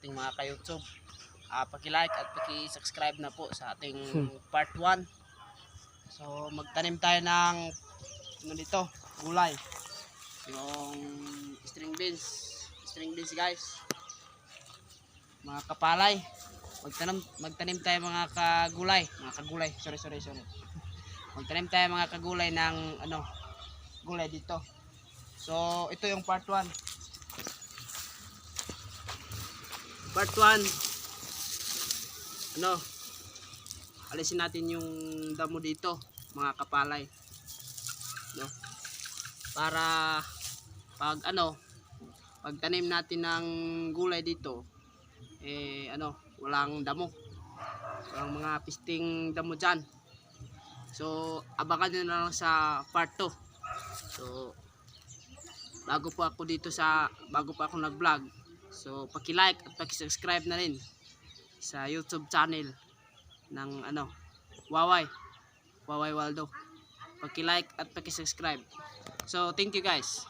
ating mga ka-YouTube. Paki-like at paki-subscribe na po sa ating part 1. So magtanim tayo ng ano dito, gulay. Yung string beans guys. Mga kapalay. Magtanim tayo mga kagulay. Sorry. Magtanim tayo mga kagulay ng gulay dito. So ito yung part 1. Part 1. Alisin natin yung damo dito, mga kapalay. Para pag tanim natin ng gulay dito, walang damo. Walang mga pisting damo dyan. So abangan nyo na lang sa part 2. So bago pa ako nag-vlog, so paki-like at paki-subscribe na rin sa YouTube channel ng Waway Waldo. Paki-like at paki-subscribe. So thank you guys.